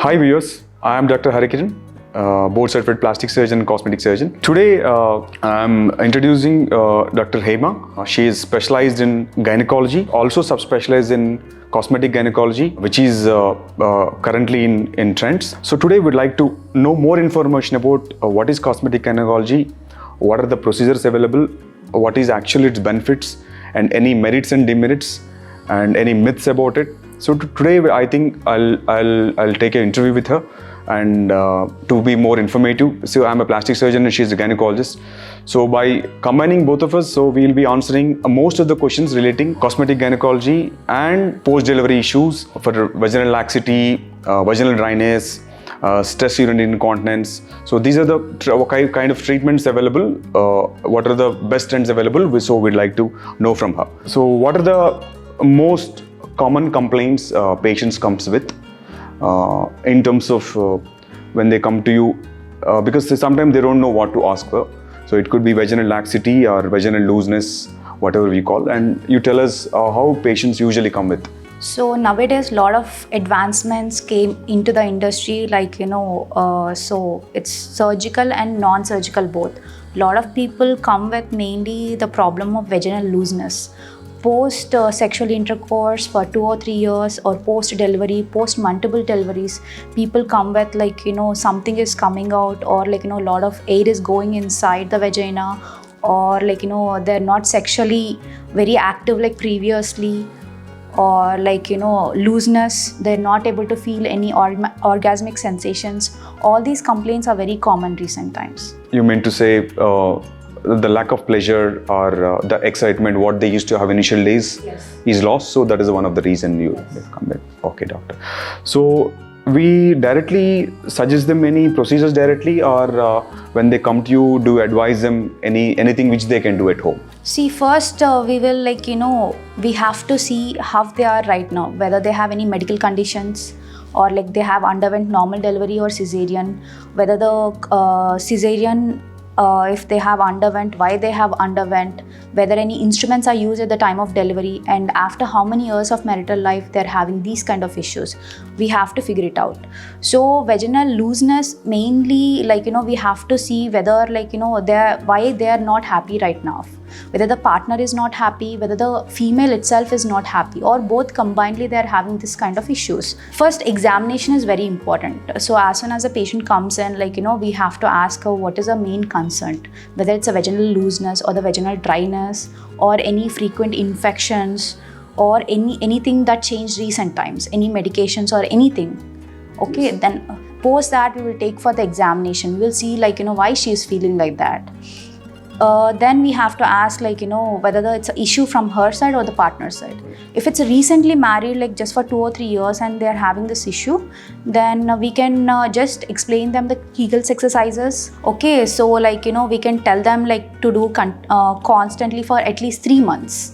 Hi viewers, I am Dr. Harikiran, board certified plastic surgeon and cosmetic surgeon. Today I am introducing Dr. Hema. She is specialized in gynecology, also subspecialized in cosmetic gynecology, which is currently in trends. So today we'd like to know more information about what is cosmetic gynecology, what are the procedures available, what is actually its benefits, and any merits and demerits, and any myths about it. So today I think I'll take an interview with her and to be more informative. So I'm a plastic surgeon and she's a gynecologist. So by combining both of us, so we'll be answering most of the questions relating cosmetic gynecology and post-delivery issues for vaginal laxity, vaginal dryness, stress urinary incontinence. So these are the kind of treatments available. What are the best trends available? So we'd like to know from her. So what are the most common complaints patients comes with in terms of when they come to you, because sometimes they don't know what to ask for. So it could be vaginal laxity or vaginal looseness, whatever we call, and you tell us how patients usually come with. So nowadays, a lot of advancements came into the industry, so it's surgical and non-surgical both. A lot of people come with mainly the problem of vaginal looseness. Post sexual intercourse for 2 or 3 years, or post delivery, post multiple deliveries, people come with something is coming out, or a lot of air is going inside the vagina, or they're not sexually very active like previously, or looseness, they're not able to feel any orgasmic sensations. All these complaints are very common recent times. You mean to say the lack of pleasure or the excitement what they used to have initial days is lost, so that is one of the reason you come back. Okay, doctor. So we directly suggest them any procedures directly, or when they come to you, do you advise them anything which they can do at home? See, first we will we have to see how they are right now, whether they have any medical conditions, or they have underwent normal delivery or cesarean, whether the cesarean, if they have underwent, why they have underwent, whether any instruments are used at the time of delivery, and after how many years of marital life they're having these kind of issues. We have to figure it out. So vaginal looseness, mainly we have to see whether why they are not happy right now, whether the partner is not happy, whether the female itself is not happy, or both combinedly they are having this kind of issues. First, examination is very important. So as soon as a patient comes in, we have to ask her what is her main concern, whether it's a vaginal looseness or the vaginal dryness, or any frequent infections, or anything that changed recent times, any medications or anything. Okay, yes. Then post that we will take for the examination. We will see why she is feeling like that. Then we have to ask whether it's an issue from her side or the partner side. If it's recently married, just for 2 or 3 years, and they're having this issue, then we can just explain them the Kegels exercises. Okay, so we can tell them to do constantly for at least 3 months,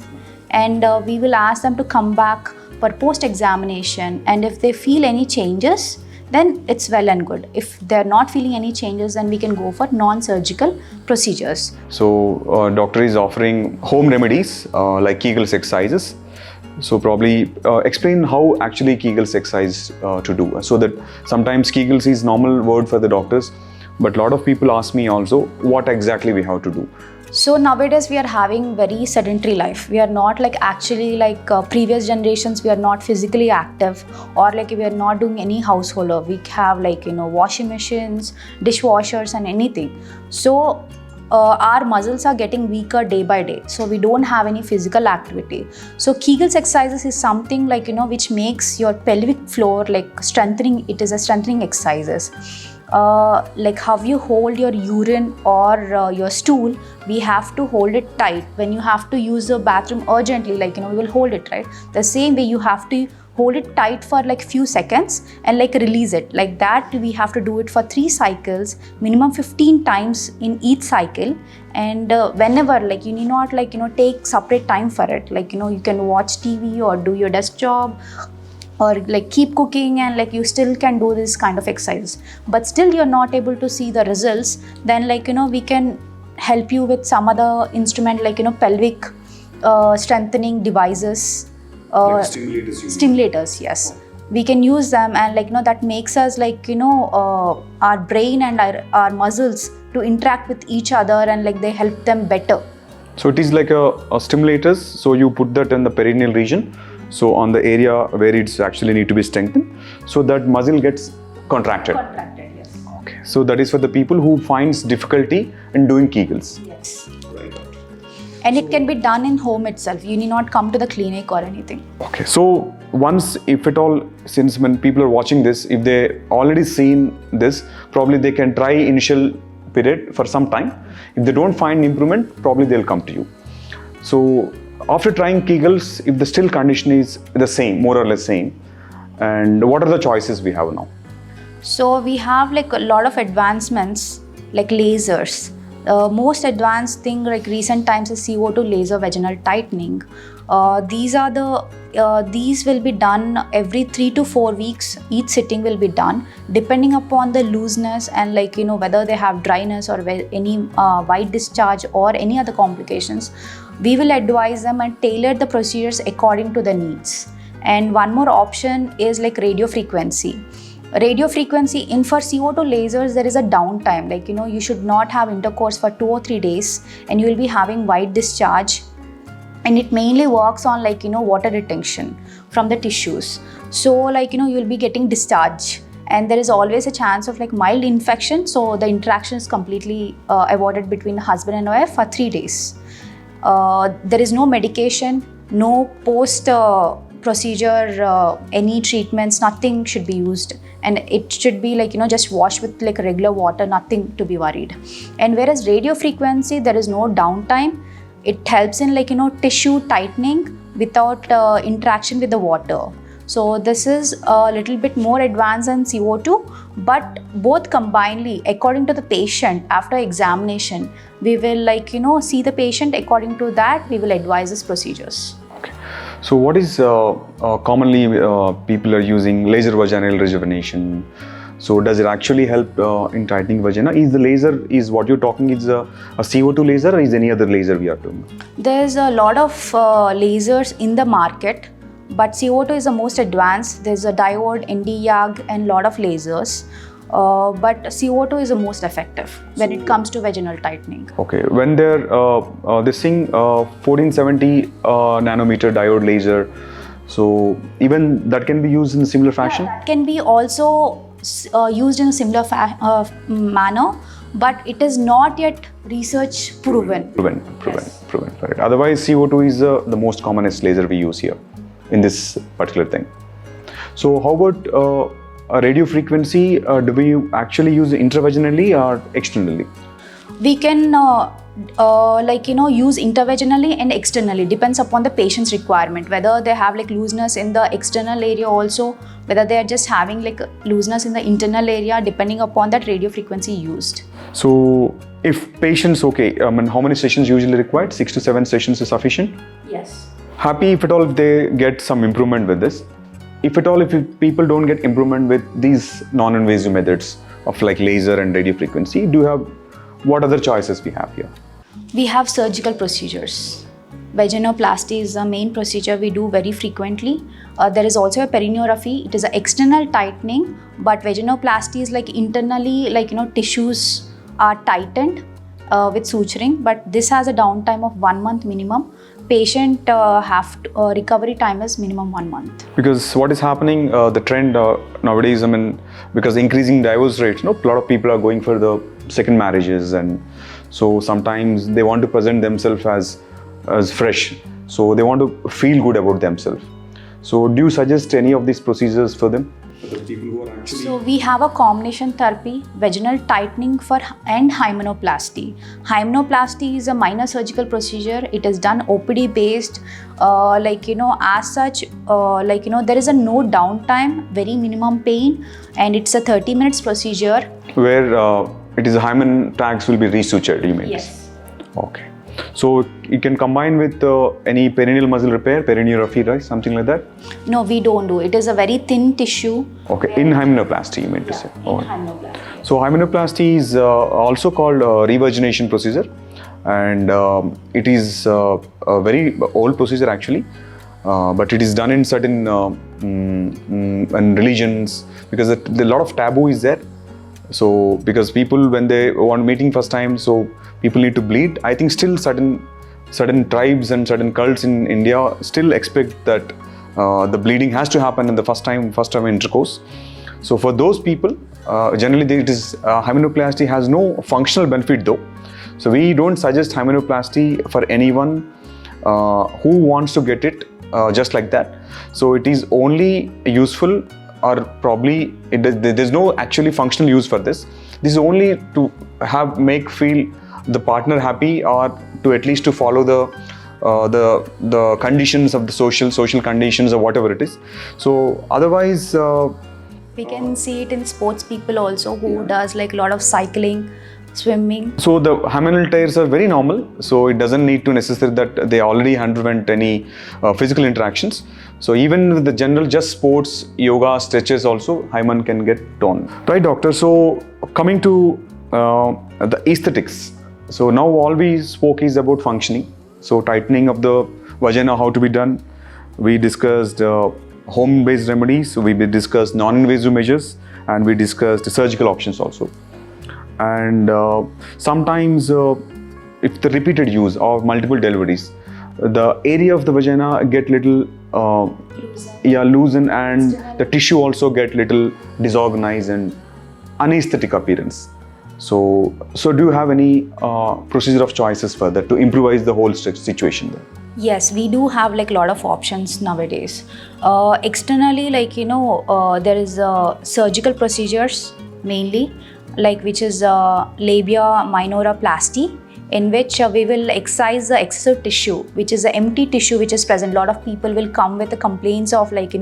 and we will ask them to come back for post-examination, and if they feel any changes, then it's well and good. If they're not feeling any changes, then we can go for non-surgical procedures. So doctor is offering home remedies like Kegels exercises. So probably explain how actually Kegels exercise to do. So that sometimes Kegels is normal word for the doctors, but a lot of people ask me also what exactly we have to do. So nowadays we are having very sedentary life. We are not actually previous generations. We are not physically active, or we are not doing any household work. We have washing machines, dishwashers, and anything. So our muscles are getting weaker day by day. So we don't have any physical activity. So Kegels exercises is something which makes your pelvic floor strengthening. It is a strengthening exercises. How you hold your urine or your stool, we have to hold it tight. When you have to use the bathroom urgently, we will hold it, right? The same way you have to hold it tight for few seconds and release it. Like that, we have to do it for 3 cycles, minimum 15 times in each cycle. And whenever, you need not take separate time for it. You can watch TV or do your desk job, or keep cooking, and you still can do this kind of exercise, but still you're not able to see the results, then we can help you with some other instrument pelvic strengthening devices, stimulators, stimulators, yes. we can use them, and that makes us our brain and our muscles to interact with each other, and they help them better. So it is like a stimulators. So you put that in the perineal region. So on the area where it's actually need to be strengthened, so that muscle gets contracted. Contracted, yes. Okay. So that is for the people who finds difficulty in doing Kegels. Yes. And it can be done in home itself. You need not come to the clinic or anything. Okay. So once, if at all, since when people are watching this, if they already seen this, probably they can try initial period for some time. If they don't find improvement, probably they'll come to you. So after trying Kegels, if the still condition is the same, more or less same, and what are the choices we have now? So we have a lot of advancements like lasers. Most advanced thing recent times is CO2 laser vaginal tightening. These will be done every 3 to 4 weeks. Each sitting will be done depending upon the looseness and whether they have dryness or any white discharge or any other complications. We will advise them and tailor the procedures according to the needs. And one more option is radio frequency. Radio frequency, in for CO2 lasers, there is a downtime. You should not have intercourse for 2 or 3 days, and you will be having white discharge. And it mainly works on water retention from the tissues. So you will be getting discharge, and there is always a chance of mild infection. So the interaction is completely avoided between the husband and wife for 3 days. There is no medication, no post procedure, any treatments, nothing should be used, and it should be just wash with regular water, nothing to be worried. And whereas radio frequency, there is no downtime. It helps in tissue tightening without interaction with the water. So this is a little bit more advanced than CO2, but both combinedly, according to the patient, after examination, we will see the patient. According to that, we will advise these procedures. Okay. So what is commonly people are using laser vaginal rejuvenation? So does it actually help in tightening vagina? Is the laser, is what you're talking, is a CO2 laser, or is any other laser we are doing? There's a lot of lasers in the market, but CO2 is the most advanced. There's a diode, ND-YAG, and lot of lasers. But CO2 is the most effective when it comes to vaginal tightening. Okay, when they're this thing 1470 nanometer diode laser, so even that can be used in a similar fashion? Yeah, that can be also used in a similar manner, but it is not yet research proven. Proven. Yes. Right. Otherwise, CO2 is the most commonest laser we use here in this particular thing. So how about radio frequency? Do we actually use intravaginally or externally? We can use intervaginally and externally. Depends upon the patient's requirement, whether they have looseness in the external area also, whether they are just having looseness in the internal area, depending upon that radio frequency used. So if patients, how many sessions usually required? 6 to 7 sessions is sufficient? Yes. Happy if at all if they get some improvement with this. If at all, if people don't get improvement with these non-invasive methods of laser and radio frequency, do you have, what other choices we have here? We have surgical procedures. Vaginoplasty is the main procedure we do very frequently. There is also a perineoplasty. It is an external tightening, but vaginoplasty is internally, tissues are tightened with suturing, but this has a downtime of 1 month minimum. Patient recovery time is minimum 1 month. Because what is happening, the trend nowadays, because increasing divorce rates, a lot of people are going for the second marriages, and so sometimes they want to present themselves as fresh. So they want to feel good about themselves. So do you suggest any of these procedures for them? So we have a combination therapy, vaginal tightening and hymenoplasty. Hymenoplasty is a minor surgical procedure. It is done OPD based. As such, there is a no downtime, very minimum pain, and it's a 30 minutes procedure. Where it is a hymen tags will be resutured, you mean? Yes. Okay. So you can combine with any perineal muscle repair, perineoplasty, right? Something like that? No, we don't do. It is a very thin tissue. Okay, in hymenoplasty, you mean to say? In hymenoplasty. So hymenoplasty is also called revirgination procedure, and it is a very old procedure actually. but it is done in certain and religions, because a lot of taboo is there. So because people, when they want meeting first time, so people need to bleed. I think still certain tribes and certain cults in India still expect that the bleeding has to happen in the first time intercourse. So for those people, generally it is hymenoplasty has no functional benefit though. So we don't suggest hymenoplasty for anyone who wants to get it just like that. So it is only useful, or probably there's no actually functional use for this. This is only to feel the partner happy, or to at least to follow the conditions of the social conditions or whatever it is. So otherwise We can see it in sports people also who does like a lot of cycling, swimming. So the hymenal tears are very normal, so it doesn't need to necessarily that they already underwent any physical interactions. So even with the general just sports, yoga, stretches also, hymen can get torn. Right, doctor. So coming to the aesthetics. So now all we spoke is about functioning. So tightening of the vagina, how to be done. We discussed home-based remedies. So we discussed non-invasive measures, and we discussed surgical options also. And sometimes if the repeated use of multiple deliveries, the area of the vagina get little loosen, and the tissue also get little disorganized and unaesthetic appearance. So do you have any procedure of choices further to improvise the whole situation there? Yes, we do have like a lot of options nowadays. Externally, like there is surgical procedures mainly, like which is labia minoroplasty, in which we will excise the excessive tissue, which is the empty tissue which is present. A lot of people will come with the complaints of like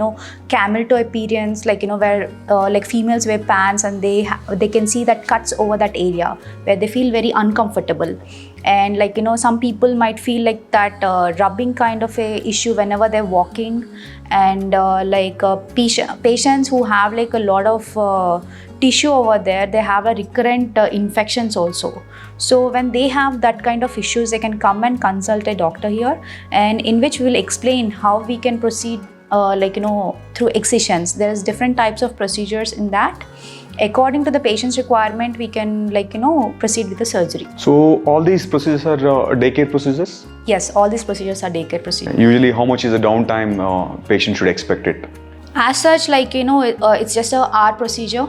camel toe appearance, like where like females wear pants and they can see that cuts over that area where they feel very uncomfortable. And like some people might feel like that rubbing kind of a issue whenever they're walking. And patients who have like a lot of tissue over there, they have a recurrent infections also. So when they have that kind of issues, they can come and consult a doctor here, and in which we will explain how we can proceed through excisions. There's different types of procedures in that. According to the patient's requirement, we can proceed with the surgery. So all these procedures are daycare procedures? Yes, all these procedures are daycare procedures. Usually how much is the downtime patient should expect it? As such, it's just a hour procedure.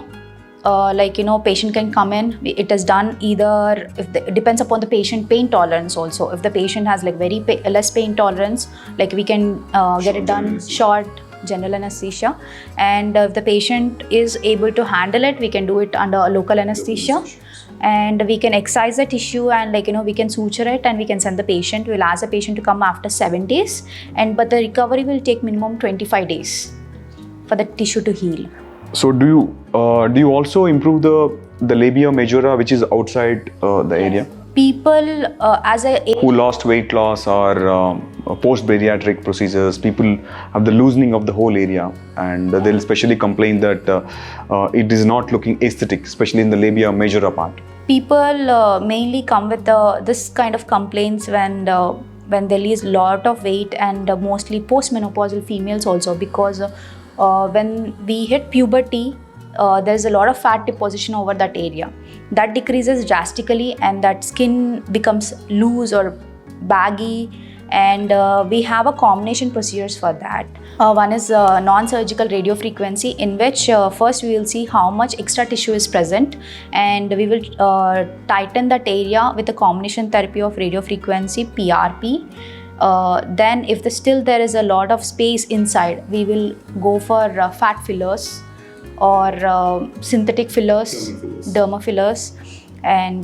Patient can come in. It is done either it depends upon the patient pain tolerance also. If the patient has like very less pain tolerance, like we can get it done short general anesthesia, and if the patient is able to handle it, we can do it under a local anesthesia, and we can excise the tissue, and we can suture it, and we can send the patient. We'll ask the patient to come after 7 days, but the recovery will take minimum 25 days for the tissue to heal. So do you also improve the labia majora, which is outside the area? People who lost weight loss or post-bariatric procedures, people have the loosening of the whole area, and they'll especially complain that it is not looking aesthetic, especially in the labia majora part. People mainly come with this kind of complaints when they lose a lot of weight, and mostly postmenopausal females also, because when we hit puberty, there's a lot of fat deposition over that area. That decreases drastically, and that skin becomes loose or baggy, and we have a combination procedures for that. One is non-surgical radiofrequency, in which first we will see how much extra tissue is present, and we will tighten that area with a combination therapy of radiofrequency, PRP. Then if still there is a lot of space inside, we will go for fat fillers or synthetic fillers, derma fillers, and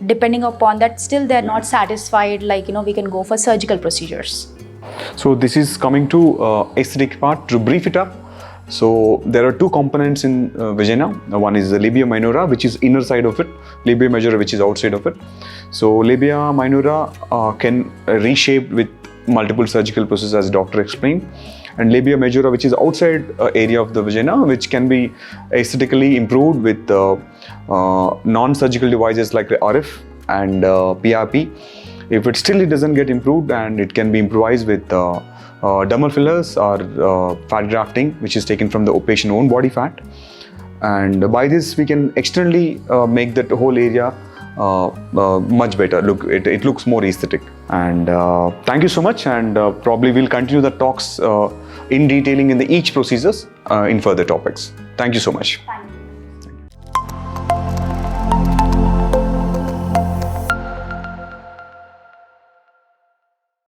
depending upon that, still they're not satisfied, we can go for surgical procedures. So this is coming to aesthetic part. To brief it up, so there are two components in vagina. One is the labia minora, which is inner side of it, labia majora, which is outside of it. So labia minora can reshape with multiple surgical procedures, as doctor explained, and labia majora, which is outside area of the vagina, which can be aesthetically improved with non-surgical devices like RF and PRP. If it doesn't get improved, and it can be improvised with Dermal fillers are fat grafting, which is taken from the patient's own body fat. And by this, we can externally make that whole area much better. Look, it looks more aesthetic. And thank you so much. And probably we'll continue the talks in detailing in each procedures in further topics. Thank you so much. Thank you.